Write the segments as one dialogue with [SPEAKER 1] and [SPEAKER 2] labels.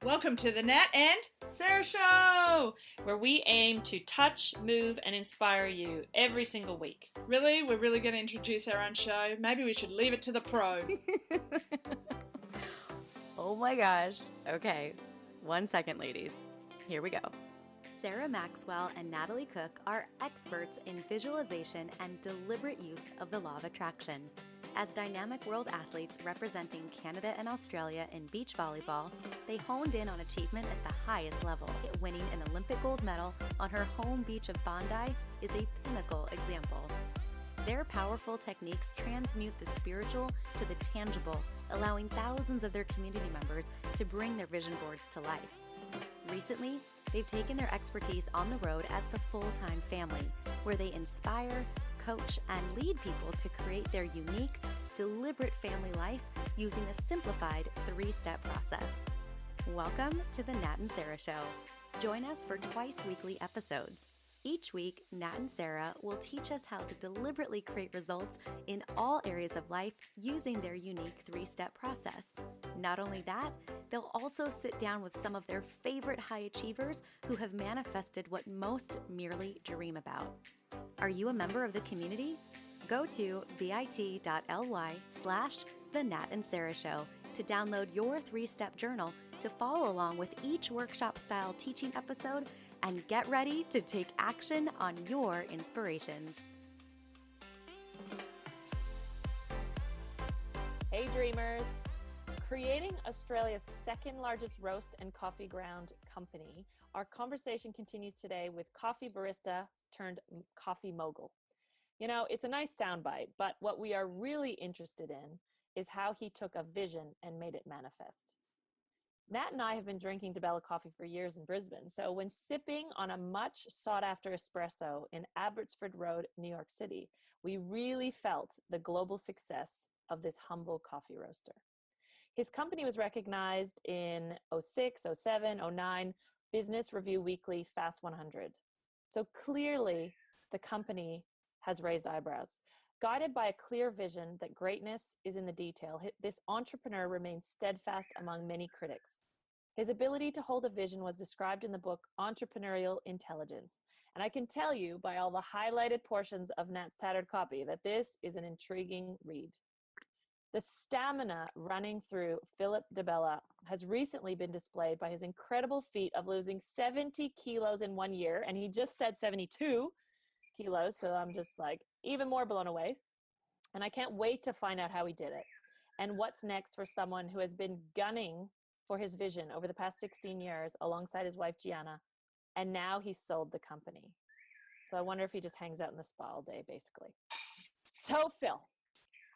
[SPEAKER 1] Welcome to the Nat and Sarah Show, where we aim to touch, move, and inspire you every single week. Really? We're really going to introduce our own show? Maybe we should leave it to the pro.
[SPEAKER 2] Oh my gosh. Okay. 1 second, ladies. Here we go. Sarah Maxwell and Natalie Cook are experts in visualization and deliberate use of the law of attraction. As dynamic world athletes representing Canada and Australia in beach volleyball, they honed in on achievement at the highest level. Winning an Olympic gold medal on her home beach of Bondi is a pinnacle example. Their powerful techniques transmute the spiritual to the tangible, allowing thousands of their community members to bring their vision boards to life. Recently, they've taken their expertise on the road as the full-time family, where they inspire, coach, and lead people to create their unique, deliberate family life using a simplified 3-step process. Welcome to the Nat and Sarah Show. Join us for twice-weekly episodes. Each week, Nat and Sarah will teach us how to deliberately create results in all areas of life using their unique 3-step process. Not only that, they'll also sit down with some of their favorite high achievers who have manifested what most merely dream about. Are you a member of the community? Go to bit.ly/The Nat and Sarah Show to download your 3-step journal to follow along with each workshop-style teaching episode and get ready to take action on your inspirations.
[SPEAKER 3] Hey dreamers! Creating Australia's second largest roast and coffee ground company, our conversation continues today with coffee-barista turned coffee-mogul. You know, it's a nice soundbite, but what we are really interested in is how he took a vision and made it manifest. Nat and I have been drinking DeBella coffee for years in Brisbane, so when sipping on a much sought-after espresso in Abbottsford Road, New York City, we really felt the global success of this humble coffee roaster. His company was recognized in 06, 07, 09 Business Review Weekly Fast 100. So clearly, the company has raised eyebrows. Guided by a clear vision that greatness is in the detail, this entrepreneur remains steadfast among many critics. His ability to hold a vision was described in the book Entrepreneurial Intelligence. And I can tell you by all the highlighted portions of Nat's tattered copy that this is an intriguing read. The stamina running through Philip DeBella has recently been displayed by his incredible feat of losing 70 kilos in 1 year. And he just said 72 kilos. So I'm just like even more blown away. And I can't wait to find out how he did it and what's next for someone who has been gunning for his vision over the past 16 years alongside his wife, Gianna. And now he's sold the company. So I wonder if he just hangs out in the spa all day, basically. So Phil,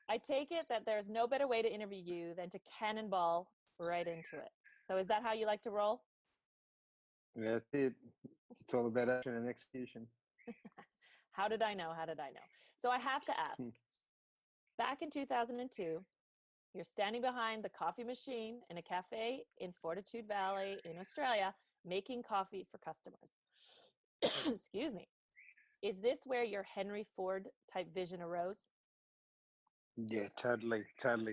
[SPEAKER 3] I take it that there's no better way to interview you than to cannonball right into it. So is that how you like to roll?
[SPEAKER 4] That's it. It's all about action and execution.
[SPEAKER 3] How did I know? How did I know? So I have to ask, back in 2002, you're standing behind the coffee machine in a cafe in Fortitude Valley in Australia, making coffee for customers. Excuse me. Is this where your Henry Ford type vision arose?
[SPEAKER 4] Yeah, totally.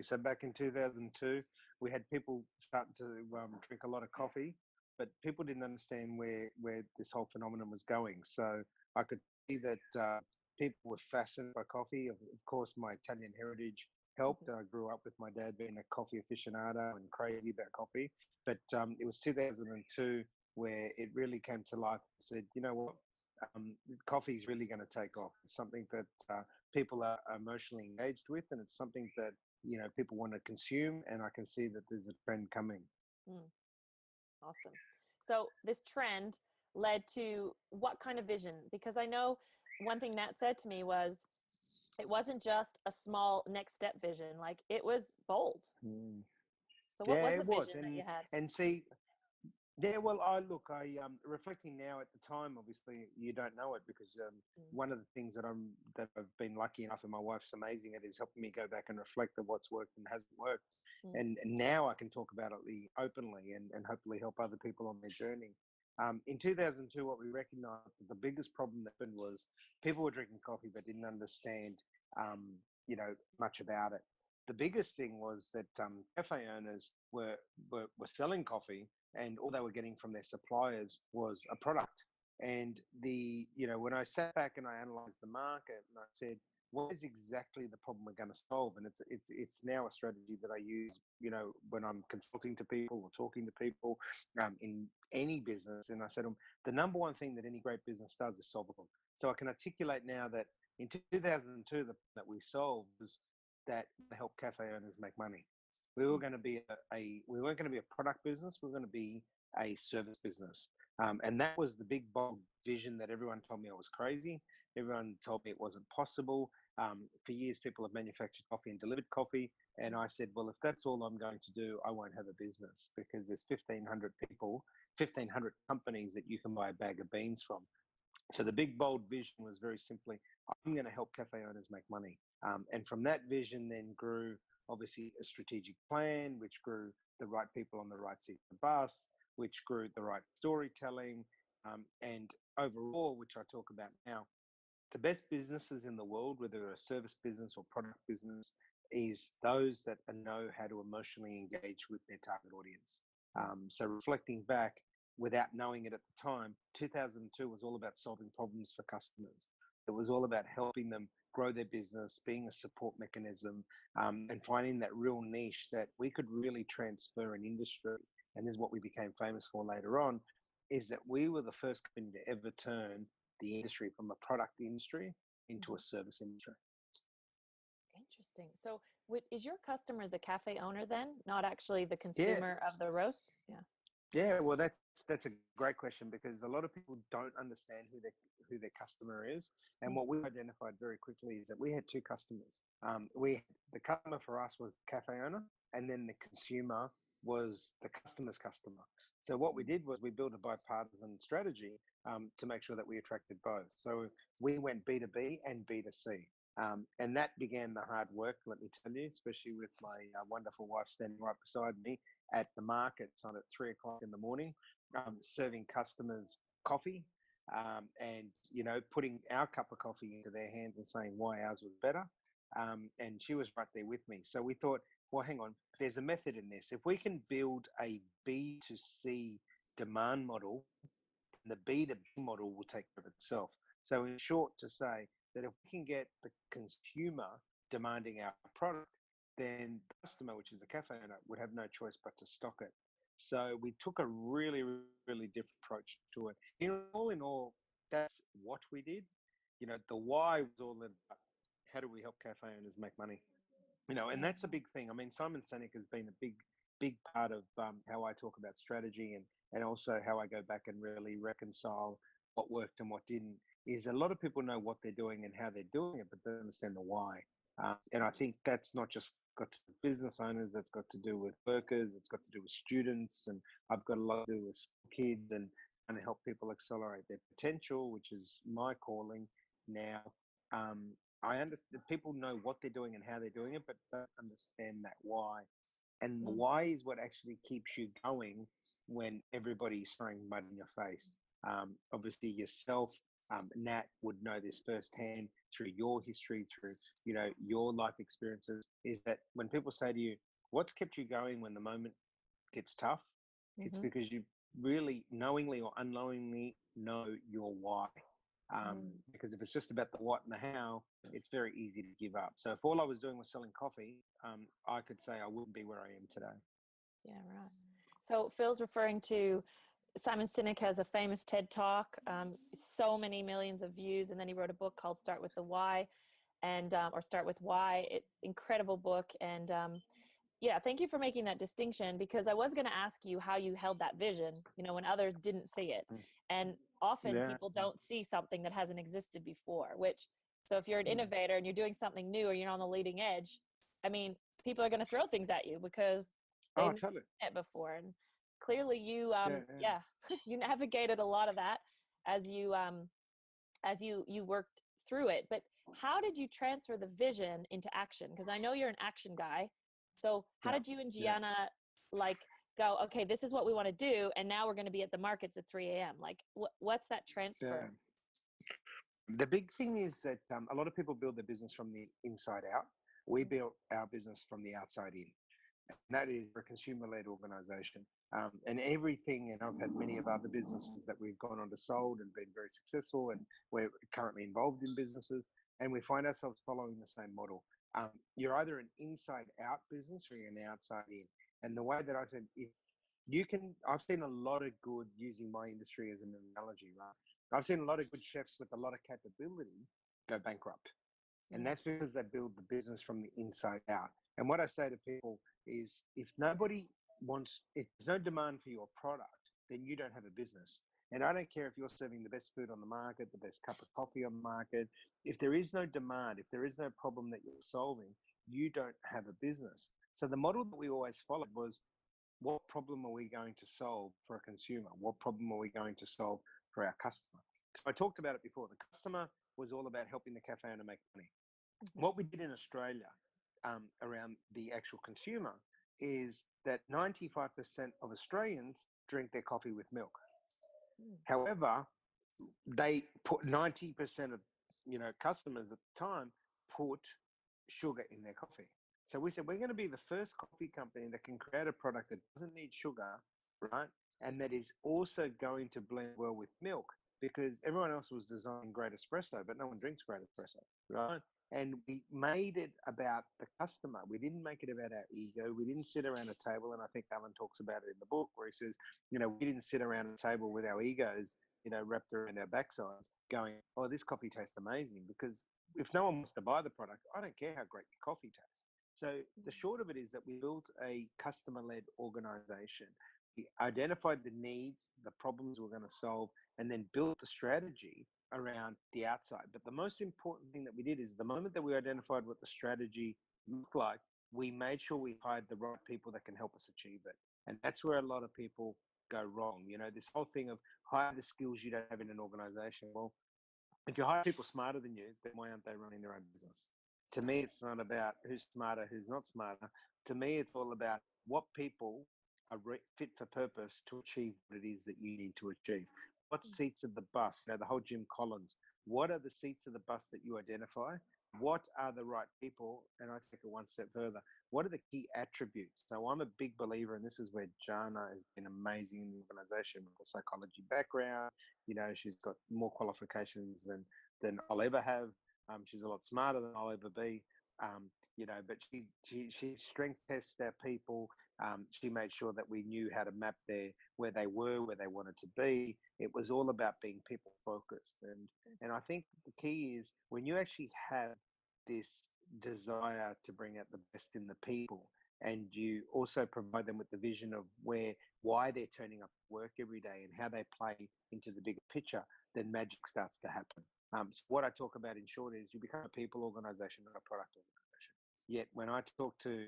[SPEAKER 4] So back in 2002, we had people starting to drink a lot of coffee, but people didn't understand where this whole phenomenon was going. So I could see that people were fascinated by coffee. Of course, my Italian heritage helped. I grew up with my dad being a coffee aficionado and crazy about coffee. But it was 2002 where it really came to life and said, you know what, coffee is really going to take off. It's something that people are emotionally engaged with, and it's something that, you know, people want to consume, and I can see that there's a trend coming.
[SPEAKER 3] Awesome. So this trend led to what kind of vision? Because I know one thing Nat said to me was, it wasn't just a small next step vision, like it was bold. So what was the vision that you had?
[SPEAKER 4] And see, yeah, well, reflecting now at the time, obviously you don't know it because one of the things that I've been lucky enough, and my wife's amazing at, is helping me go back and reflect on what's worked and hasn't worked. And now I can talk about it openly and hopefully help other people on their journey. In 2002, what we recognized, the biggest problem that happened was people were drinking coffee but didn't understand, much about it. The biggest thing was that cafe owners were selling coffee and all they were getting from their suppliers was a product. And when I sat back and I analyzed the market and I said, what is exactly the problem we're going to solve? And it's now a strategy that I use, when I'm consulting to people or talking to people in any business. And I said, the number one thing that any great business does is solve a problem. So I can articulate now that in 2002, that we solved was that to help cafe owners make money. We were going to be we weren't going to be a product business. We were going to be a service business. And that was the big, bold vision that everyone told me I was crazy. Everyone told me it wasn't possible. For years, people have manufactured coffee and delivered coffee. And I said, well, if that's all I'm going to do, I won't have a business, because there's 1,500 people, 1,500 companies that you can buy a bag of beans from. So the big, bold vision was very simply, I'm going to help cafe owners make money. And from that vision then grew, obviously, a strategic plan, which grew the right people on the right seat of the bus, which grew the right storytelling. And overall, which I talk about now, the best businesses in the world, whether they're a service business or product business, is those that know how to emotionally engage with their target audience. So reflecting back, without knowing it at the time, 2002 was all about solving problems for customers. It was all about helping them grow their business, being a support mechanism, and finding that real niche that we could really transfer an industry. And this is what we became famous for later on, is that we were the first company to ever turn the industry from a product industry into a service industry.
[SPEAKER 3] Interesting. So is your customer the cafe owner then, not actually the consumer of the roast? Yeah.
[SPEAKER 4] Yeah, well, that's a great question, because a lot of people don't understand who their customer is. And what we identified very quickly is that we had two customers. The customer for us was the cafe owner, and then the consumer was the customer's customer. So what we did was we built a bipartisan strategy to make sure that we attracted both. So we went B2B and B2C. And that began the hard work, let me tell you, especially with my wonderful wife standing right beside me at the markets on at 3:00 in the morning, serving customers coffee, and putting our cup of coffee into their hands and saying why ours was better. And she was right there with me. So we thought, well, hang on, there's a method in this. If we can build a B2C demand model, the B2B model will take care of itself. So in short, to say that if we can get the consumer demanding our product, then the customer, which is the cafe owner, would have no choice but to stock it. So we took a really, really different approach to it. In all, that's what we did. The why was all about how do we help cafe owners make money? And that's a big thing. I mean, Simon Sinek has been a big part of how I talk about strategy, and also how I go back and really reconcile what worked and what didn't. Is a lot of people know what they're doing and how they're doing it, but they don't understand the why. And I think that's not just got to do with business owners, that's got to do with workers, it's got to do with students, and I've got a lot to do with kids and to help people accelerate their potential, which is my calling now. I understand people know what they're doing and how they're doing it, but don't understand that why. And the why is what actually keeps you going when everybody's throwing mud in your face. Obviously, yourself, Nat, would know this firsthand through your history, through your life experiences. Is that when people say to you, "What's kept you going when the moment gets tough?" It's because you really knowingly or unknowingly know your why. Because if it's just about the what and the how, it's very easy to give up. So if all I was doing was selling coffee, I could say I wouldn't be where I am today.
[SPEAKER 3] Yeah, right. So Phil's referring to Simon Sinek has a famous TED Talk, so many millions of views, and then he wrote a book called Start with the Why, and or Start with Why. Incredible book, and yeah, thank you for making that distinction, because I was going to ask you how you held that vision, when others didn't see it, and often people don't see something that hasn't existed before. So if you're an innovator and you're doing something new or you're on the leading edge, I mean, people are going to throw things at you because they've seen it before. And clearly you you navigated a lot of that as you worked through it. But how did you transfer the vision into action? Because I know you're an action guy. So how did you and Gianna go, okay, this is what we want to do, and now we're going to be at the markets at 3 a.m. Like, what's that transfer?
[SPEAKER 4] The big thing is that a lot of people build their business from the inside out. We built our business from the outside in. And that is a consumer-led organization. And everything, and I've had many of other businesses that we've gone on to sold and been very successful, and we're currently involved in businesses, and we find ourselves following the same model. You're either an inside-out business or you're an outside-in. And the way that I said, if you can, I've seen a lot of good, using my industry as an analogy, right? I've seen a lot of good chefs with a lot of capability go bankrupt. And that's because they build the business from the inside out. And what I say to people is, if there's no demand for your product, then you don't have a business. And I don't care if you're serving the best food on the market, the best cup of coffee on the market. If there is no demand, if there is no problem that you're solving, you don't have a business. So the model that we always followed was, what problem are we going to solve for a consumer? What problem are we going to solve for our customer? So I talked about it before. The customer was all about helping the cafe owner make money. What we did in Australia around the actual consumer is that 95% of Australians drink their coffee with milk. However, they put 90% of customers at the time put sugar in their coffee. So we said, we're going to be the first coffee company that can create a product that doesn't need sugar, right? And that is also going to blend well with milk, because everyone else was designing great espresso, but no one drinks great espresso, right? And we made it about the customer. We didn't make it about our ego. We didn't sit around a table. And I think Alan talks about it in the book, where he says, we didn't sit around a table with our egos, wrapped around our backsides going, oh, this coffee tastes amazing. Because if no one wants to buy the product, I don't care how great your coffee tastes. So the short of it is that we built a customer-led organization. We identified the needs, the problems we're going to solve, and then built the strategy around the outside. But the most important thing that we did is, the moment that we identified what the strategy looked like, we made sure we hired the right people that can help us achieve it. And that's where a lot of people go wrong. This whole thing of hire the skills you don't have in an organization. Well, if you hire people smarter than you, then why aren't they running their own business? To me, it's not about who's smarter, who's not smarter. To me, it's all about what people are fit for purpose to achieve what it is that you need to achieve. What seats of the bus, the whole Jim Collins, what are the seats of the bus that you identify? What are the right people? And I take it one step further. What are the key attributes? So I'm a big believer, and this is where Jana has been amazing in the organization, with a psychology background. She's got more qualifications than I'll ever have. She's a lot smarter than I'll ever be. But she strength tests our people. She made sure that we knew how to map where they were, where they wanted to be. It was all about being people focused. And I think the key is, when you actually have this desire to bring out the best in the people, and you also provide them with the vision of why they're turning up to work every day and how they play into the bigger picture, then magic starts to happen. So what I talk about in short is, you become a people organization, not a product organization. Yet when I talk to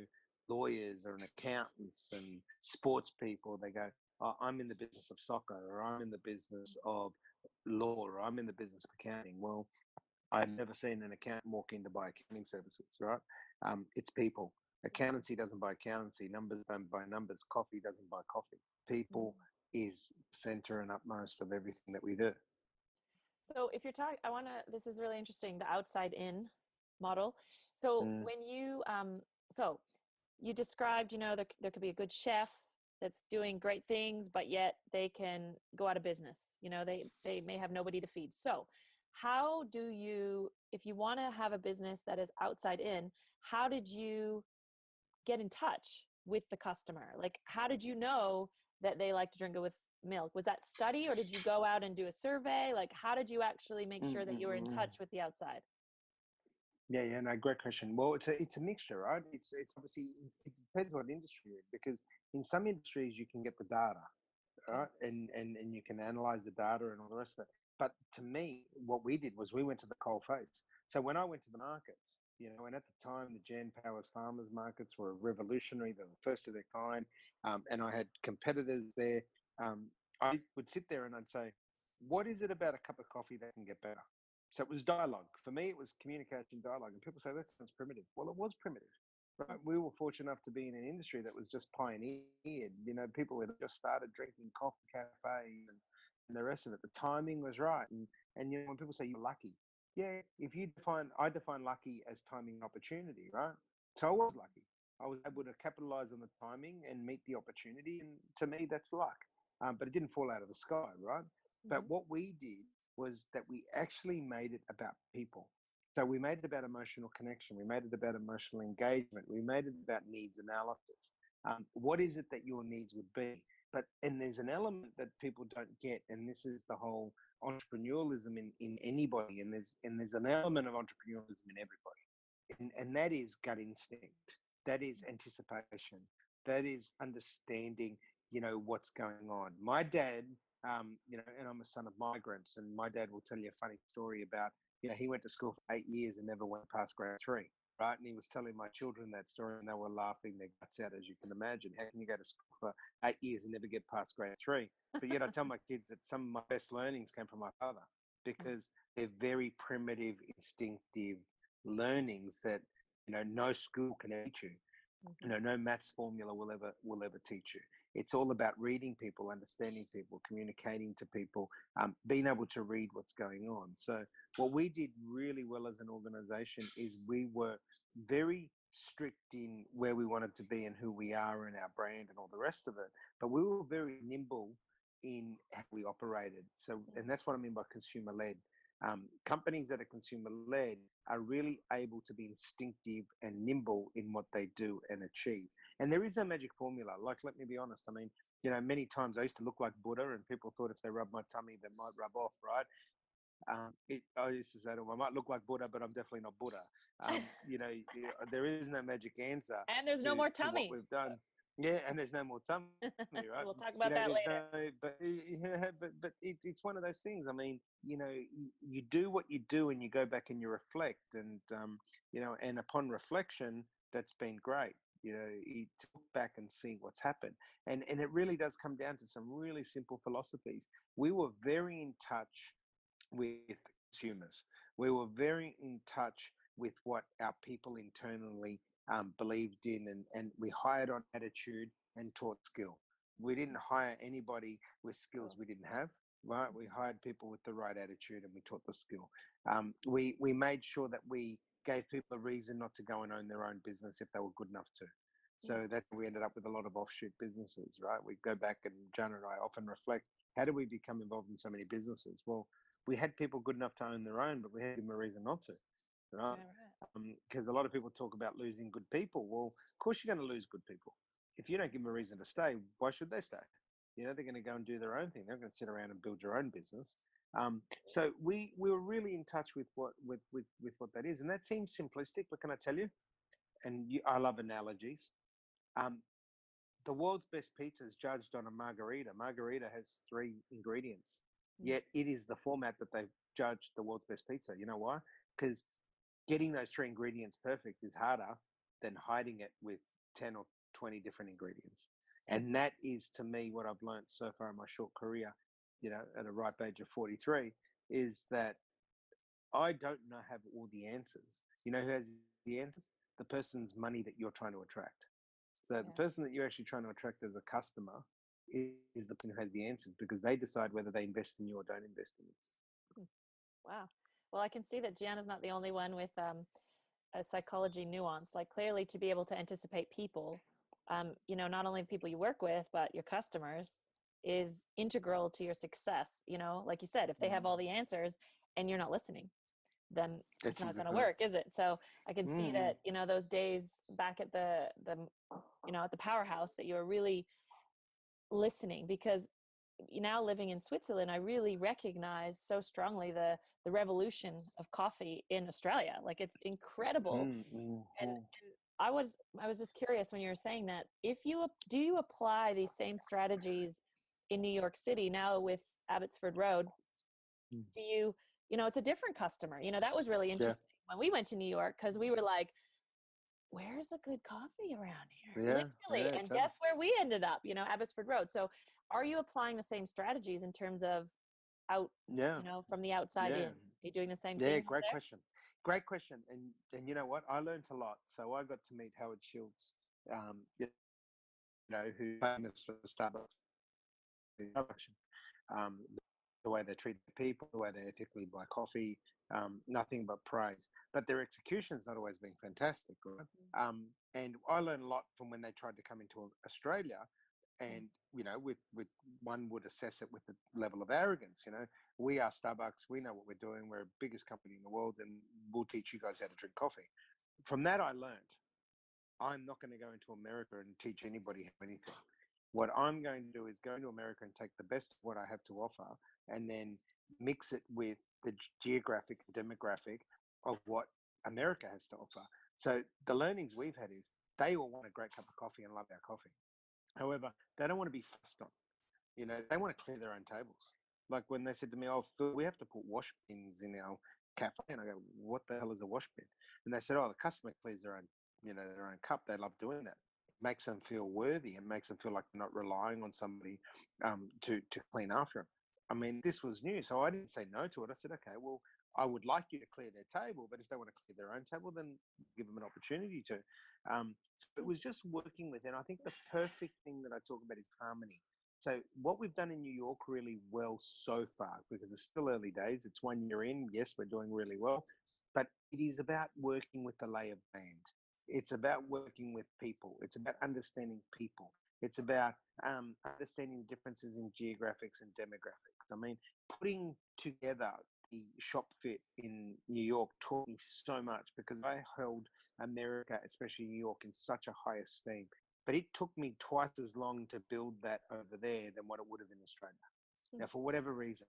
[SPEAKER 4] lawyers or accountants and sports people, they go, oh, I'm in the business of soccer, or I'm in the business of law, or I'm in the business of accounting. Well, I've never seen an accountant walk in to buy accounting services, right? It's people. Accountancy doesn't buy accountancy. Numbers don't buy numbers. Coffee doesn't buy coffee. People is center and upmost of everything that we do.
[SPEAKER 3] So if you're talking, this is really interesting, the outside in model. So when you described, there could be a good chef that's doing great things, but yet they can go out of business. They may have nobody to feed. So how do you, if you want to have a business that is outside in, how did you get in touch with the customer? Like, how did you know that they like to drink it with milk? Was that study, or did you go out and do a survey? Like, how did you actually make sure that you were in touch with the outside?
[SPEAKER 4] Yeah, no, great question. Well, it's a mixture, right? It's obviously, it depends what industry you're in, because in some industries you can get the data, right? And you can analyze the data and all the rest of it. But to me, what we did was, we went to the coal face. So when I went to the markets, and at the time, the Jan Powers farmers markets were revolutionary. They were the first of their kind. And I had competitors there. I would sit there and I'd say, what is it about a cup of coffee that can get better? So it was dialogue. For me, it was communication dialogue. And people say, that sounds primitive. Well, it was primitive, right? We were fortunate enough to be in an industry that was just pioneered. People had just started drinking coffee cafes and the rest of it. The timing was right. And when people say you're lucky, yeah, I define lucky as timing and opportunity, right? So I was lucky. I was able to capitalize on the timing and meet the opportunity. And to me, that's luck. But it didn't fall out of the sky, right?
[SPEAKER 3] Mm-hmm.
[SPEAKER 4] But what we did was that we actually made it about people. So we made it about emotional connection. We made it about emotional engagement. We made it about needs analysis. What is it that your needs would be? And there's an element that people don't get, and this is the whole entrepreneurialism in anybody, and there's an element of entrepreneurialism in everybody, and that is gut instinct, that is anticipation, that is understanding, what's going on. My dad, and I'm a son of migrants, and my dad will tell you a funny story about, he went to school for 8 years and never went past grade 3. Right. And he was telling my children that story and they were laughing their guts out, as you can imagine. How can you go to school for 8 years and never get past grade 3? But yet I tell my kids that some of my best learnings came from my father, because they're very primitive, instinctive learnings that, no school can teach you. No maths formula will ever teach you. It's all about reading people, understanding people, communicating to people, being able to read what's going on. So what we did really well as an organization is we were very strict in where we wanted to be and who we are and our brand and all the rest of it. But we were very nimble in how we operated. So, and that's what I mean by consumer led. Companies that are consumer led are really able to be instinctive and nimble in what they do and achieve. And there is no magic formula. Like, let me be honest. I mean, many times I used to look like Buddha, and people thought if they rubbed my tummy, that might rub off, right? I used to say to them, I might look like Buddha, but I'm definitely not Buddha. There is no magic answer
[SPEAKER 3] And there's no more
[SPEAKER 4] to what
[SPEAKER 3] tummy.
[SPEAKER 4] we've done. Yeah, and there's no more tummy, right?
[SPEAKER 3] We'll talk about that later.
[SPEAKER 4] It's one of those things. I mean, you do what you do, and you go back and you reflect, and and upon reflection, that's been great. You look back and see what's happened, and it really does come down to some really simple philosophies. We were very in touch with consumers. We were very in touch with what our people internally believed in, and we hired on attitude and taught skill. We didn't hire anybody with skills we didn't have, right? We hired people with the right attitude and we taught the skill. We made sure that we gave people a reason not to go and own their own business if they were good enough to. So that we ended up with a lot of offshoot businesses, right? We go back, and John and I often reflect, how do we become involved in so many businesses? Well, we had people good enough to own their own, but we had them a reason not to, right? Because a lot of people talk about losing good people. Well, of course you're going to lose good people. If you don't give them a reason to stay, why should they stay? They're going to go and do their own thing. They're going to sit around and build your own business. So we were really in touch with what that is, and that seems simplistic, but can I tell you? And I love analogies. The world's best pizza is judged on a margarita. Margarita has 3 ingredients, yet it is the format that they've judged the world's best pizza. You know why? Because getting those 3 ingredients perfect is harder than hiding it with 10 or 20 different ingredients. And that is, to me, what I've learned so far in my short career, at a ripe age of 43, is that I don't have all the answers. You know who has the answers? The person's money that you're trying to attract. So the person that you're actually trying to attract as a customer is the person who has the answers, because they decide whether they invest in you or don't invest in you.
[SPEAKER 3] Wow. Well, I can see that Gianna's not the only one with a psychology nuance. Like, clearly, to be able to anticipate people, not only the people you work with, but your customers, is integral to your success. Like you said, if they have all the answers and you're not listening, then it's not going to work, is it? So I can see that, those days back at the at the powerhouse, that you were really listening, because now living in Switzerland, I really recognize so strongly the revolution of coffee in Australia. Like, it's incredible. And I was just curious when you were saying that, do you apply these same strategies in New York City now with Abbotsford Road? Do you, it's a different customer. That was really interesting when we went to New York, because we were like, where's a good coffee around here? Literally. And guess where we ended up, Abbotsford Road. So are you applying the same strategies in terms of from the outside in? Are you doing the same thing?
[SPEAKER 4] Yeah, great question. Great question. And you know what? I learned a lot. So I got to meet Howard Schultz, who's famous for Starbucks. the way they treat the people, the way they ethically buy coffee, nothing but praise. But their execution's not always been fantastic, right? And I learned a lot from when they tried to come into Australia, and with one would assess it with the level of arrogance. We are Starbucks, we know what we're doing, we're the biggest company in the world, and we'll teach you guys how to drink coffee. From that, I learned I'm not going to go into America and teach anybody anything. What I'm going to do is go into America and take the best of what I have to offer, and then mix it with the geographic and demographic of what America has to offer. So the learnings we've had is they all want a great cup of coffee and love our coffee. However, they don't want to be fussed on. They want to clear their own tables. Like when they said to me, "Oh, Phil, we have to put wash bins in our cafe," and I go, "What the hell is a wash bin?" And they said, "Oh, the customer clears their own cup. They love doing that. It makes them feel worthy and makes them feel like they're not relying on somebody to clean after them." I mean, this was new, so I didn't say no to it. I said, "Okay, well, I would like you to clear their table, but if they want to clear their own table, then give them an opportunity to." So it was just working with it. I think the perfect thing that I talk about is harmony. So what we've done in New York really well so far, because it's still early days, it's 1 year in, yes, we're doing really well, but it is about working with the lay of land. It's about working with people. It's about understanding people. It's about understanding the differences in geographics and demographics. I mean, putting together the shop fit in New York taught me so much, because I held America, especially New York, in such a high esteem. But it took me twice as long to build that over there than what it would have in Australia. Now, for whatever reason,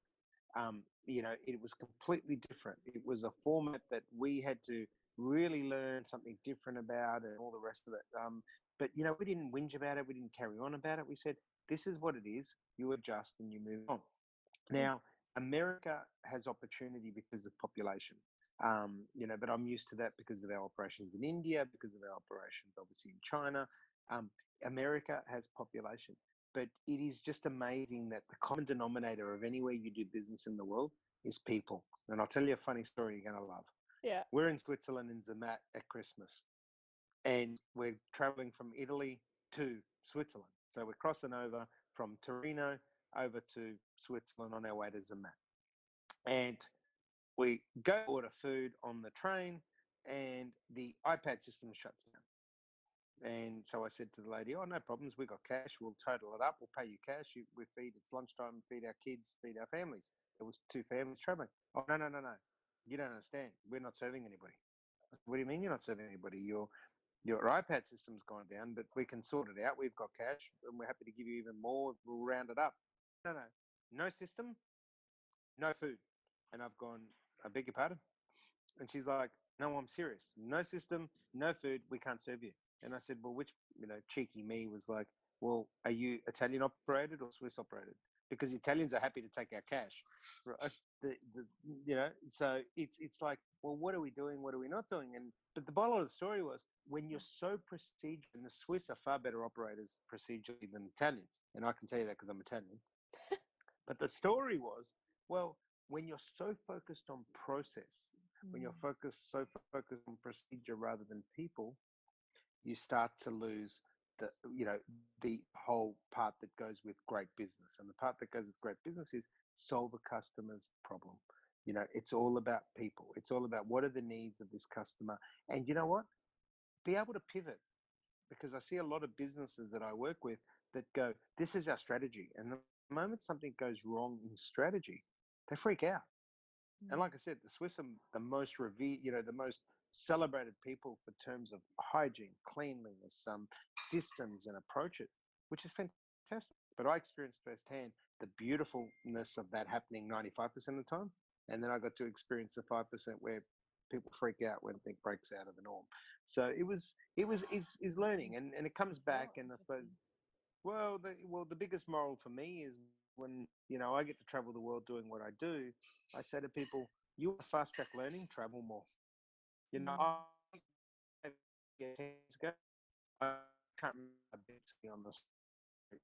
[SPEAKER 4] it was completely different. It was a format that we had to really learn something different about, and all the rest of it. But we didn't whinge about it. We didn't carry on about it. We said, "This is what it is. You adjust and you move on." Now, America has opportunity because of population, but I'm used to that because of our operations in India, because of our operations obviously in China. America has population, but it is just amazing that the common denominator of anywhere you do business in the world is people. And I'll tell you a funny story you're going to love.
[SPEAKER 3] Yeah.
[SPEAKER 4] We're in Switzerland in Zermatt at Christmas, and we're traveling from Italy to Switzerland. So we're crossing over from Torino over to Switzerland on our way to Zermatt. And we go order food on the train, and the iPad system shuts down. And so I said to the lady, "Oh, no problems. We've got cash. We'll total it up. We'll pay you cash. We feed. It's lunchtime. Feed our kids. Feed our families." It was 2 families traveling. "Oh, no, no, no, no. You don't understand. We're not serving anybody." I said, "What do you mean you're not serving anybody? Your iPad system's gone down, but we can sort it out. We've got cash, and we're happy to give you even more. We'll round it up." No, no. No system, no food. And I've gone, "I beg your pardon?" And she's like, "No, I'm serious. No system, no food. We can't serve you." And I said, "Well, which, cheeky me was like, well, are you Italian operated or Swiss operated? Because Italians are happy to take our cash." Right? So it's like, well, what are we doing? What are we not doing? But the bottom of the story was, when you're so procedure, and the Swiss are far better operators procedurally than Italians. And I can tell you that because I'm Italian. But the story was, well, when you're so focused on process, when you're so focused on procedure rather than people, you start to lose the whole part that goes with great business. And the part that goes with great business is solve a customer's problem. It's all about people. It's all about what are the needs of this customer. And you know what? Be able to pivot, because I see a lot of businesses that I work with that go, "This is our strategy." And the moment something goes wrong in strategy, they freak out. And like I said, the Swiss are the most revered, the most celebrated people for terms of hygiene, cleanliness, systems and approaches, which is fantastic. But I experienced firsthand the beautifulness of that happening 95% of the time. And then I got to experience the 5% where people freak out when things breaks out of the norm. So it's learning, and it comes back. And I suppose, the biggest moral for me is when, I get to travel the world doing what I do, I say to people, "You want fast track learning, travel more." I 10 years ago, I can't remember on the street.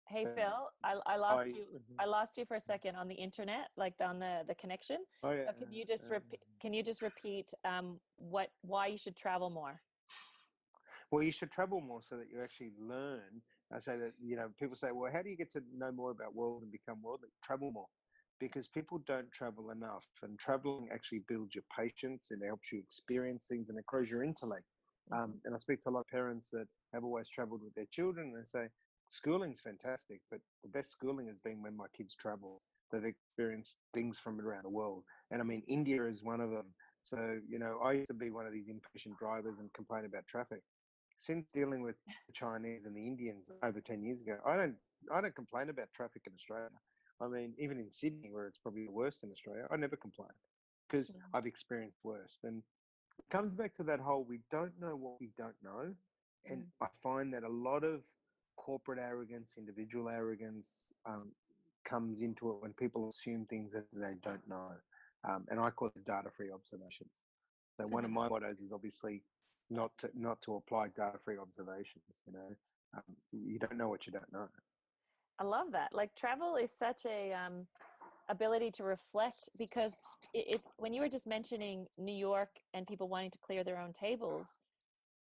[SPEAKER 3] Hey Phil, I lost you. I lost you for a second on the internet, like on the connection.
[SPEAKER 4] Oh yeah.
[SPEAKER 3] So can you just repeat why you should travel more?
[SPEAKER 4] Well, you should travel more so that you actually learn. I say that, people say, well, how do you get to know more about world and become worldly? Travel more, because people don't travel enough. And traveling actually builds your patience and it helps you experience things and it grows your intellect. And I speak to a lot of parents that have always traveled with their children and they say, schooling's fantastic, but the best schooling has been when my kids travel. They've experienced things from around the world. And I mean, India is one of them. So, I used to be one of these impatient drivers and complain about traffic. Since dealing with the Chinese and the Indians over 10 years ago, I don't complain about traffic in Australia. I mean, even in Sydney, where it's probably the worst in Australia, I never complain because I've experienced worse. And it comes back to that whole, we don't know what we don't know. And I find that a lot of corporate arrogance, individual arrogance, comes into it when people assume things that they don't know. And I call it data-free observations. So one of my mottos is obviously not to apply data-free observations. You don't know what you don't know.
[SPEAKER 3] I love that. Like travel is such a ability to reflect, because it's when you were just mentioning New York and people wanting to clear their own tables,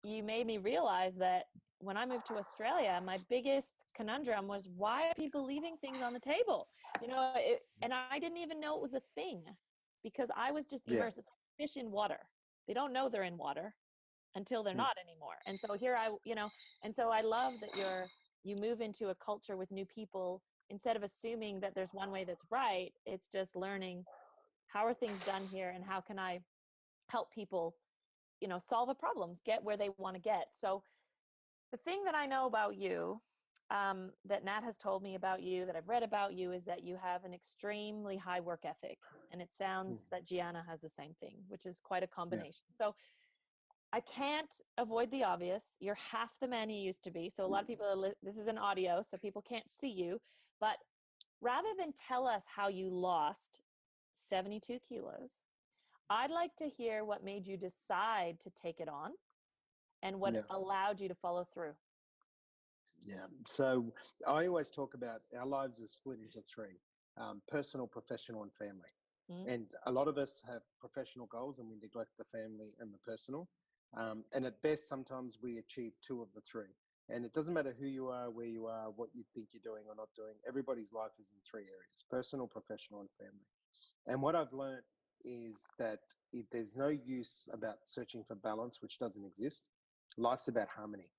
[SPEAKER 3] you made me realize that when I moved to Australia, my biggest conundrum was, why are people leaving things on the table? And I didn't even know it was a thing, because I was just immersed. It's like fish in water. They don't know they're in water until they're not anymore. And so and so I love that you move into a culture with new people. Instead of assuming that there's one way that's right, it's just learning, how are things done here and how can I help people, solve a problems, get where they want to get. So the thing that I know about you, that Nat has told me about you, that I've read about you, is that you have an extremely high work ethic. And it sounds that Gianna has the same thing, which is quite a combination. So I can't avoid the obvious. You're half the man you used to be. So a lot of people, this is an audio, so people can't see you. But rather than tell us how you lost 72 kilos, I'd like to hear what made you decide to take it on and what allowed you to follow through.
[SPEAKER 4] Yeah. So I always talk about our lives are split into three: personal, professional, and family. And a lot of us have professional goals and we neglect the family and the personal. And at best, sometimes we achieve two of the three. And it doesn't matter who you are, where you are, what you think you're doing or not doing. Everybody's life is in three areas: personal, professional, and family. And what I've learned is that there's no use about searching for balance, which doesn't exist. Life's about harmony.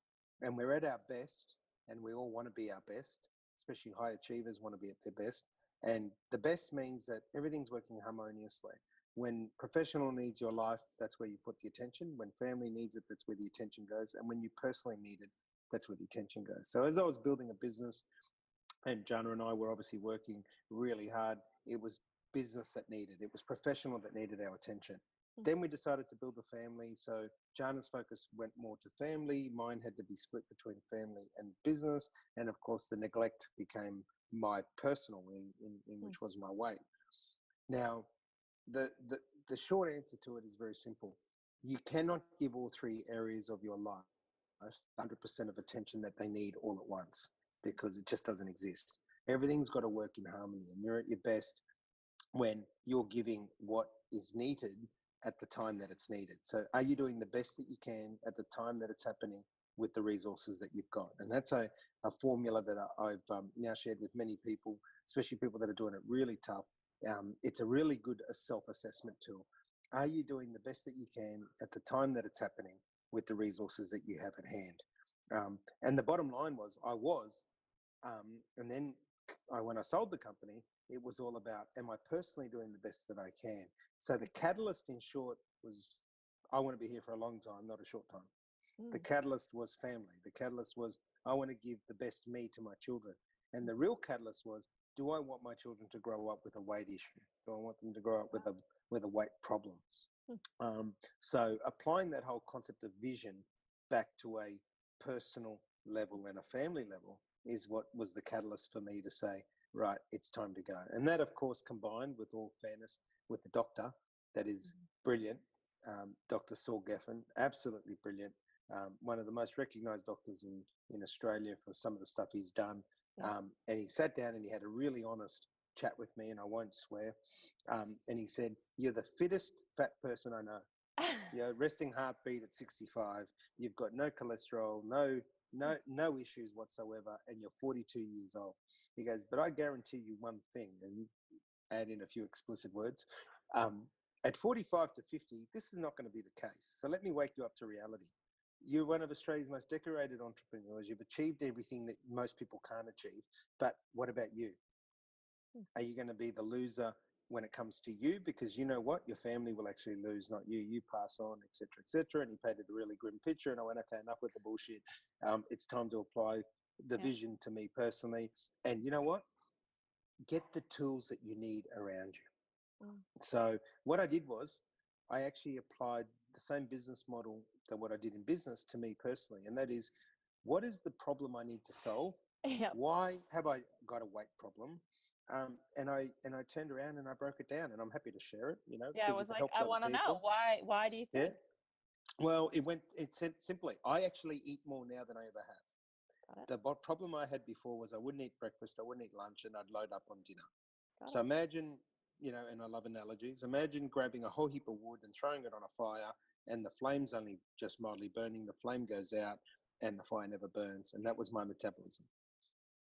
[SPEAKER 4] And we're at our best, and we all want to be our best, especially high achievers want to be at their best. And the best means that everything's working harmoniously. When professional needs your life, that's where you put the attention. When family needs it, that's where the attention goes. And when you personally need it, that's where the attention goes. So as I was building a business, and Jana and I were obviously working really hard, it was business that needed, it was professional that needed our attention. Then we decided to build a family. So Jana's focus went more to family. Mine had to be split between family and business. And of course, the neglect became my personal, in which was my weight. Now, the short answer to it is very simple. You cannot give all three areas of your life 100% of attention that they need all at once, because it just doesn't exist. Everything's got to work in harmony, and you're at your best when you're giving what is needed at the time that it's needed. So are you doing the best that you can at the time that it's happening with the resources that you've got? And that's a formula that I've now shared with many people, especially people that are doing it really tough. It's a really good self-assessment tool. Are you doing the best that you can at the time that it's happening with the resources that you have at hand? And the bottom line was, I was. And then when I sold the company, it was all about, am I personally doing the best that I can? So the catalyst, in short, was, I want to be here for a long time, not a short time. The catalyst was family. The catalyst was, I want to give the best me to my children. And the real catalyst was, do I want my children to grow up with a weight issue? Do I want them to grow up with a weight problem? So applying that whole concept of vision back to a personal level and a family level is what was the catalyst for me to say, right, it's time to go. And that, of course, combined with all fairness with the doctor, that is brilliant, Dr. Saul Geffen, absolutely brilliant. One of the most recognised doctors in Australia for some of the stuff he's done. And he sat down and he had a really honest chat with me, and I won't swear. And he said, you're the fittest fat person I know. Resting heartbeat at 65. You've got no cholesterol, no issues whatsoever, and you're 42 years old. He goes, but I guarantee you one thing, and add in a few explicit words. At 45 to 50, this is not going to be the case. So let me wake you up to reality. You're one of Australia's most decorated entrepreneurs. You've achieved everything that most people can't achieve. But what about you? Are you going to be the loser when it comes to you? Because you know what? Your family will actually lose, not you. You pass on, etc., etc. And he painted a really grim picture. And I went, okay, enough with the bullshit. It's time to apply the vision to me personally. And you know what? Get the tools that you need around you. So what I did was I actually applied the same business model that what I did in business to me personally. And that is, what is the problem I need to solve? Why have I got a weight problem? And I turned around and I broke it down, and I'm happy to share it,
[SPEAKER 3] Yeah, it
[SPEAKER 4] because
[SPEAKER 3] was
[SPEAKER 4] it
[SPEAKER 3] like,
[SPEAKER 4] helps
[SPEAKER 3] I
[SPEAKER 4] other
[SPEAKER 3] want to know
[SPEAKER 4] people.
[SPEAKER 3] why do you think?
[SPEAKER 4] Well, it said simply, I actually eat more now than I ever have. The problem I had before was I wouldn't eat breakfast, I wouldn't eat lunch, and I'd load up on dinner. So imagine, and I love analogies, imagine grabbing a whole heap of wood and throwing it on a fire, and the flame's only just mildly burning, the flame goes out, and the fire never burns. And that was my metabolism.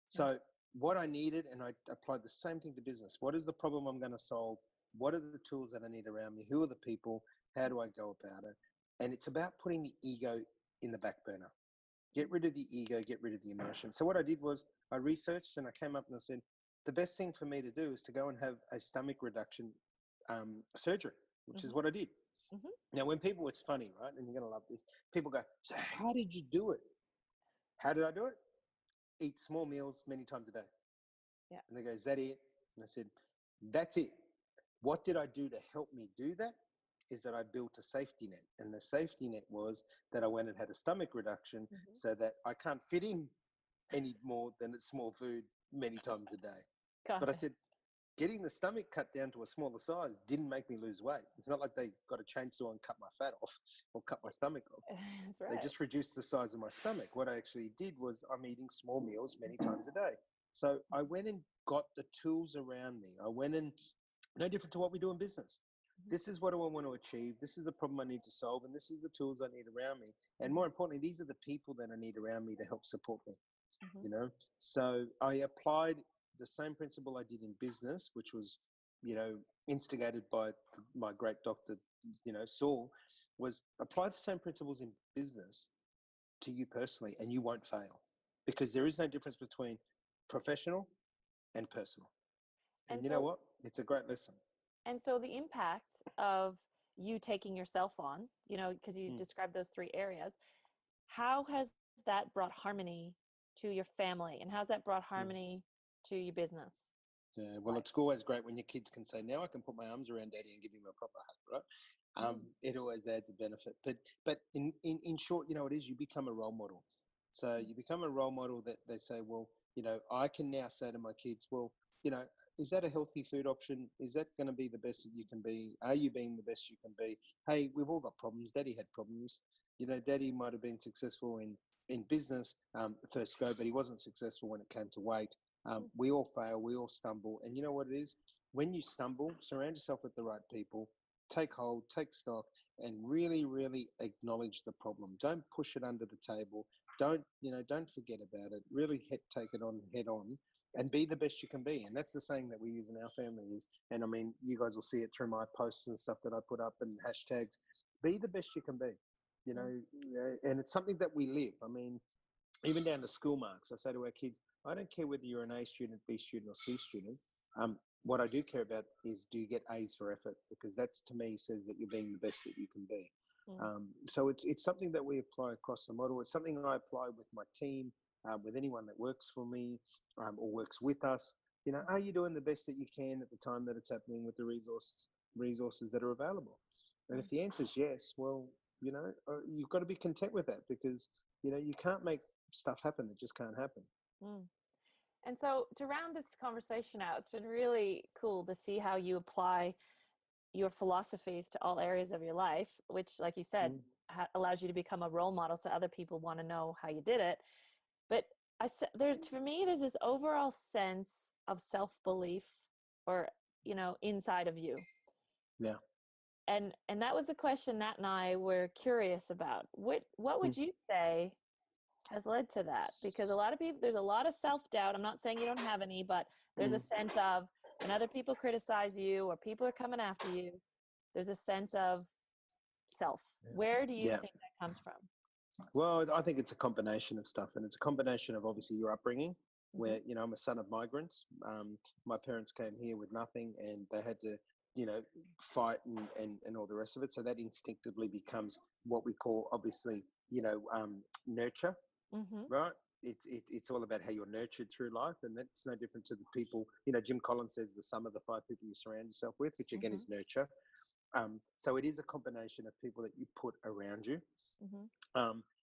[SPEAKER 4] So what I needed, and I applied the same thing to business. What is the problem I'm going to solve? What are the tools that I need around me? Who are the people? How do I go about it? And it's about putting the ego in the back burner. Get rid of the ego, get rid of the emotion. So what I did was I researched and I came up and I said, the best thing for me to do is to go and have a stomach reduction surgery, which is what I did. Now, when people, it's funny, right? And you're going to love this. People go, so how did you do it? How did I do it? Eat small meals many times a day. And they go, is that it? And I said, that's it. What did I do to help me do that? Is that I built a safety net. And the safety net was that I went and had a stomach reduction so that I can't fit in any more than small food many times a day. But I said, getting the stomach cut down to a smaller size didn't make me lose weight. It's not like they got a chainsaw and cut my fat off or cut my stomach off.
[SPEAKER 3] That's right.
[SPEAKER 4] They just reduced the size of my stomach. What I actually did was I'm eating small meals many times a day. So I went and got the tools around me. I went and, no different to what we do in business. This is what I want to achieve. This is the problem I need to solve. And this is the tools I need around me. And more importantly, these are the people that I need around me to help support me. So I applied the same principle I did in business, which was, instigated by my great doctor, Saul, was apply the same principles in business to you personally, and you won't fail, because there is no difference between professional and personal. And you know what? It's a great lesson.
[SPEAKER 3] And so the impact of you taking yourself on, because you described those three areas, how has that brought harmony to your family, and how's that brought harmony to your business?
[SPEAKER 4] Yeah, well, it's always great when your kids can say, now I can put my arms around daddy and give him a proper hug, right? It always adds a benefit. But in short, it is, you become a role model. So you become a role model that they say, well, I can now say to my kids, well, is that a healthy food option? Is that going to be the best that you can be? Are you being the best you can be? Hey, we've all got problems. Daddy had problems. Daddy might have been successful in business first go, but he wasn't successful when it came to weight. We all fail, we all stumble. And you know what it is? When you stumble, surround yourself with the right people, take hold, take stock, and really, really acknowledge the problem. Don't push it under the table. Don't forget about it. Really take it on head on and be the best you can be. And that's the saying that we use in our family is, and I mean, you guys will see it through my posts and stuff that I put up and hashtags, be the best you can be, and it's something that we live. I mean, even down to school marks, I say to our kids, I don't care whether you're an A student, B student, or C student. What I do care about is, do you get A's for effort? Because that's, to me, says that you're being the best that you can be. So it's something that we apply across the model. It's something I apply with my team, with anyone that works for me or works with us. Are you doing the best that you can at the time that it's happening with the resources that are available? And if the answer is yes, well, you've got to be content with that, because, you can't make stuff happen that just can't happen.
[SPEAKER 3] And so to round this conversation out, it's been really cool to see how you apply your philosophies to all areas of your life, which, like you said, allows you to become a role model so other people want to know how you did it. But for me, there's this overall sense of self-belief, or inside of you.
[SPEAKER 4] Yeah.
[SPEAKER 3] And that was a question Nat and I were curious about. What would you say has led to that? Because a lot of people, there's a lot of self-doubt. I'm not saying you don't have any, but there's a sense of when other people criticize you or people are coming after you, there's a sense of self. Where do you
[SPEAKER 4] Yeah.
[SPEAKER 3] think that comes from?
[SPEAKER 4] Well, I think it's a combination of stuff, and it's a combination of obviously your upbringing, where I'm a son of migrants. My parents came here with nothing, and they had to, fight and all the rest of it. So that instinctively becomes what we call obviously, nurture, right? It's all about how you're nurtured through life, and that's no different to the people. Jim Collins says the sum of the 5 people you surround yourself with, which again is nurture. So it is a combination of people that you put around you.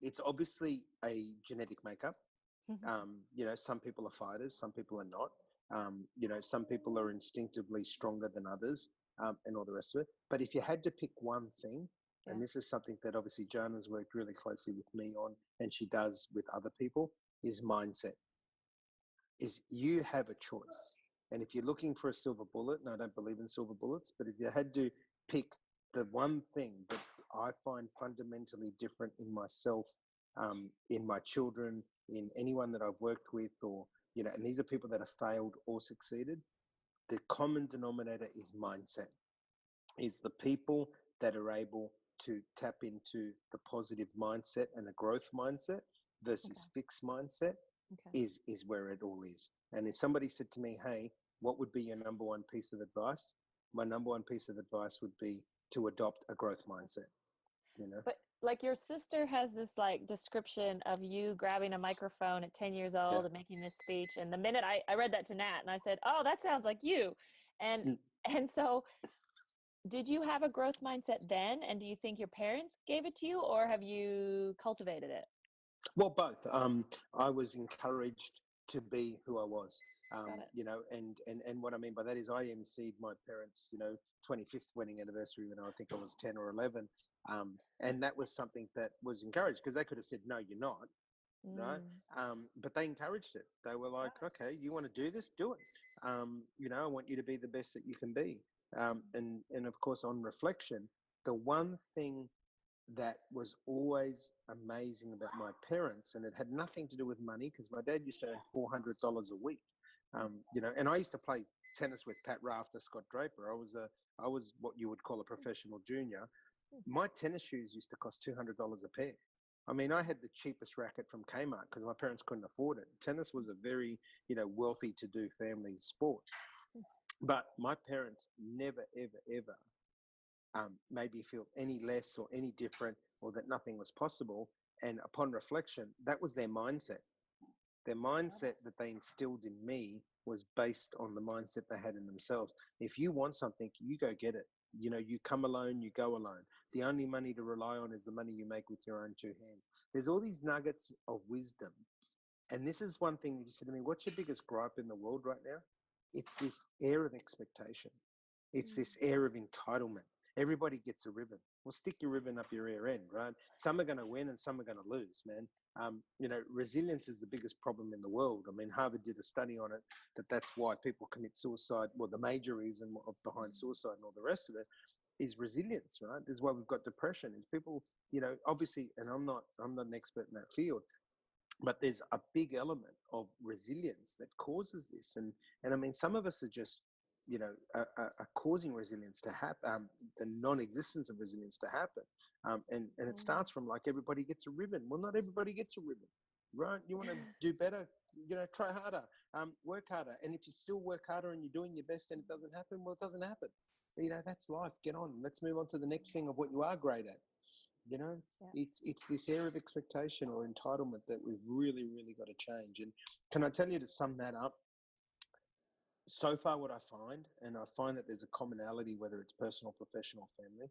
[SPEAKER 4] It's obviously a genetic makeup. Some people are fighters, some people are not. Some people are instinctively stronger than others, and all the rest of it. But if you had to pick one thing, and this is something that obviously Joanna's worked really closely with me on, and she does with other people, is mindset. Is you have a choice. And if you're looking for a silver bullet, and I don't believe in silver bullets, but if you had to pick the one thing that I find fundamentally different in myself, in my children, in anyone that I've worked with, or, and these are people that have failed or succeeded, the common denominator is mindset. Is the people that are able to tap into the positive mindset and a growth mindset versus fixed mindset is where it all is. And if somebody said to me, hey, what would be your number one piece of advice? My number one piece of advice would be to adopt a growth mindset.
[SPEAKER 3] But like your sister has this like description of you grabbing a microphone at 10 years old and making this speech. And the minute I read that to Nat and I said, oh, that sounds like you. And so did you have a growth mindset then? And do you think your parents gave it to you, or have you cultivated it?
[SPEAKER 4] Well, both. I was encouraged to be who I was. And what I mean by that is I emceed my parents' 25th wedding anniversary when I think I was 10 or 11. And that was something that was encouraged, because they could have said, no, you're not. Right. But they encouraged it. They were like, okay, you want to do this, do it. I want you to be the best that you can be. And of course, on reflection, the one thing that was always amazing about my parents, and it had nothing to do with money, because my dad used to earn $400 a week. And I used to play tennis with Pat Rafter, Scott Draper. I was what you would call a professional junior. My tennis shoes used to cost $200 a pair. I mean, I had the cheapest racket from Kmart because my parents couldn't afford it. Tennis was a very, wealthy to do family sport. But my parents never, ever, ever made me feel any less or any different, or that nothing was possible. And upon reflection, that was their mindset. Their mindset that they instilled in me was based on the mindset they had in themselves. If you want something, you go get it. You come alone, you go alone. The only money to rely on is the money you make with your own 2 hands. There's all these nuggets of wisdom. And this is one thing you said to me, what's your biggest gripe in the world right now? It's this air of expectation. It's this air of entitlement. Everybody gets a ribbon. Well, stick your ribbon up your ear end, right? Some are going to win and some are going to lose, man. Resilience is the biggest problem in the world. I mean, Harvard did a study on it, that's why people commit suicide. Well, the major reason behind suicide and all the rest of it is resilience, right? This is why we've got depression. Is people, obviously, and I'm not an expert in that field, but there's a big element of resilience that causes this. And I mean, some of us are just, are causing resilience to happen, the non-existence of resilience to happen. And it starts from like, everybody gets a ribbon. Well, not everybody gets a ribbon, right? You want to do better, try harder, work harder. And if you still work harder and you're doing your best and it doesn't happen, well, it doesn't happen. That's life. Get on. Let's move on to the next thing of what you are great at. It's this air of expectation or entitlement that we've really, really got to change. And can I tell you, to sum that up, so far what I find, and I find that there's a commonality, whether it's personal, professional, family,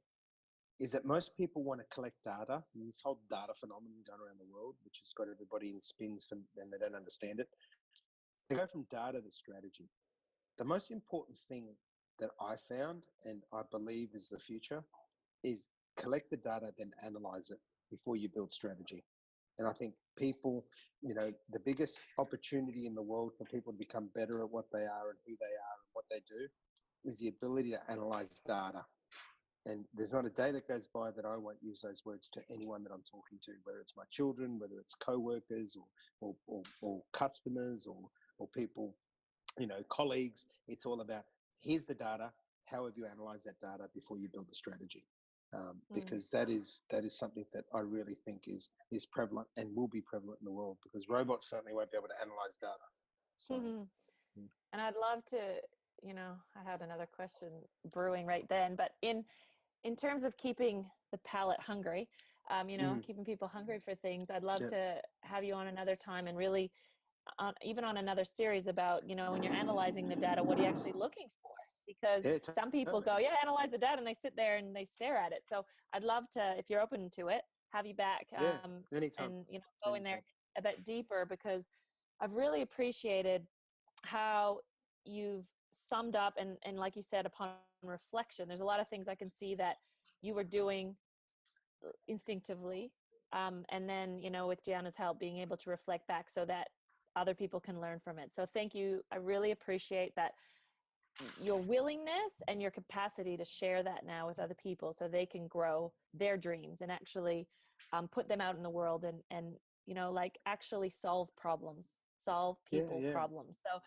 [SPEAKER 4] is that most people want to collect data. And this whole data phenomenon going around the world, which has got everybody in spins and they don't understand it. They go from data to strategy. The most important thing that I found, and I believe is the future, is collect the data, then analyze it before you build strategy. And I think people, the biggest opportunity in the world for people to become better at what they are and who they are and what they do is the ability to analyze data. And there's not a day that goes by that I won't use those words to anyone that I'm talking to, whether it's my children, whether it's co-workers or customers or people, colleagues. It's all about, here's the data. How have you analyzed that data before you build a strategy? Because that is something that I really think is prevalent and will be prevalent in the world, because robots certainly won't be able to analyze data. So,
[SPEAKER 3] And I'd love to, I had another question brewing right then, but in terms of keeping the palate hungry, keeping people hungry for things, I'd love to have you on another time and really even on another series about, when you're analyzing the data, what are you actually looking for? Because some people go, analyze the data, and they sit there and they stare at it. So I'd love to, if you're open to it, have you back
[SPEAKER 4] anytime.
[SPEAKER 3] and, go in there a bit deeper, because I've really appreciated how you've summed up and like you said, upon reflection, there's a lot of things I can see that you were doing instinctively. And then, with Gianna's help, being able to reflect back so that other people can learn from it. So thank you. I really appreciate that, your willingness and your capacity to share that now with other people so they can grow their dreams and actually put them out in the world and actually solve people problems. So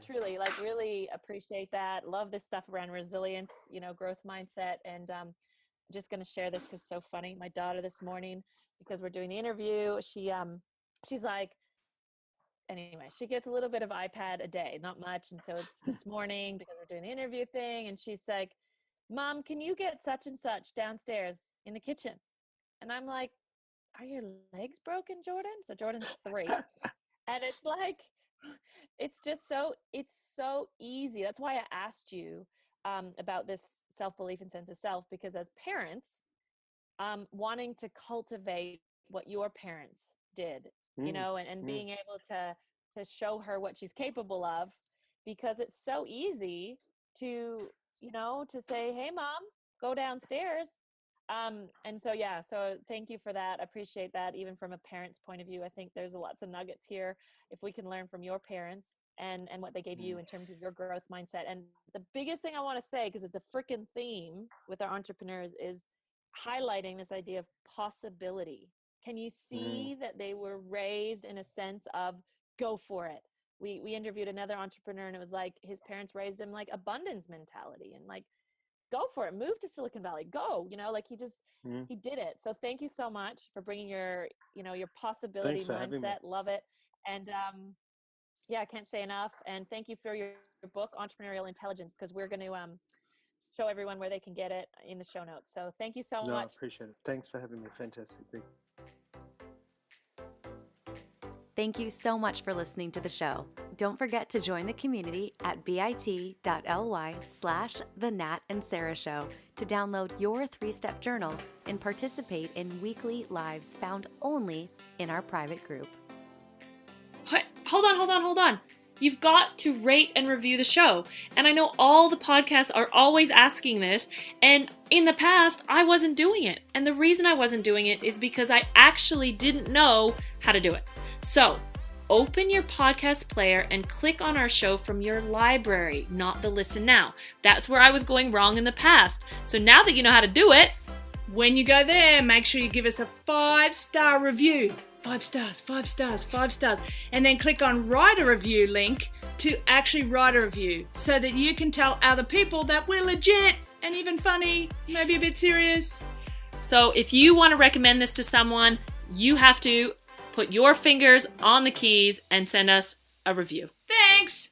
[SPEAKER 3] truly, really appreciate that. Love this stuff around resilience, growth mindset. And just going to share this because it's so funny. My daughter this morning, because we're doing the interview, she's like, anyway, she gets a little bit of iPad a day, not much. And so it's this morning because we're doing the interview thing. And she's like, Mom, can you get such and such downstairs in the kitchen? And I'm like, are your legs broken, Jordan? So Jordan's 3. And it's like, it's so easy. That's why I asked you about this self-belief and sense of self, because as parents, wanting to cultivate what your parents did, and being able to show her what she's capable of, because it's so easy to say, hey Mom, go downstairs. And so thank you for that. I appreciate that. Even from a parent's point of view, I think there's lots of nuggets here if we can learn from your parents and what they gave you in terms of your growth mindset. And the biggest thing I want to say, because it's a freaking theme with our entrepreneurs, is highlighting this idea of possibility. Can you see that they were raised in a sense of go for it? We interviewed another entrepreneur, and it was like his parents raised him like abundance mentality and like, go for it, move to Silicon Valley, go, he did it. So thank you so much for bringing your possibility mindset. Love it. And I can't say enough. And thank you for your book, Entrepreneurial Intelligence, because we're going to show everyone where they can get it in the show notes. So thank you so much.
[SPEAKER 4] I appreciate it. Thanks for having me. Fantastic.
[SPEAKER 2] Thank you so much for listening to the show. Don't forget to join the community at bit.ly/The Nat and Sarah Show to download your 3-step journal and participate in weekly lives found only in our private group.
[SPEAKER 1] Hold on. You've got to rate and review the show. And I know all the podcasts are always asking this. And in the past, I wasn't doing it. And the reason I wasn't doing it is because I actually didn't know how to do it. So open your podcast player and click on our show from your library, not the Listen Now. That's where I was going wrong in the past. So now that you know how to do it,
[SPEAKER 5] when you go there, make sure you give us a 5-star review. 5 stars, 5 stars, 5 stars. And then click on write a review link to actually write a review so that you can tell other people that we're legit and even funny, maybe a bit serious.
[SPEAKER 1] So if you want to recommend this to someone, you have to put your fingers on the keys and send us a review.
[SPEAKER 5] Thanks!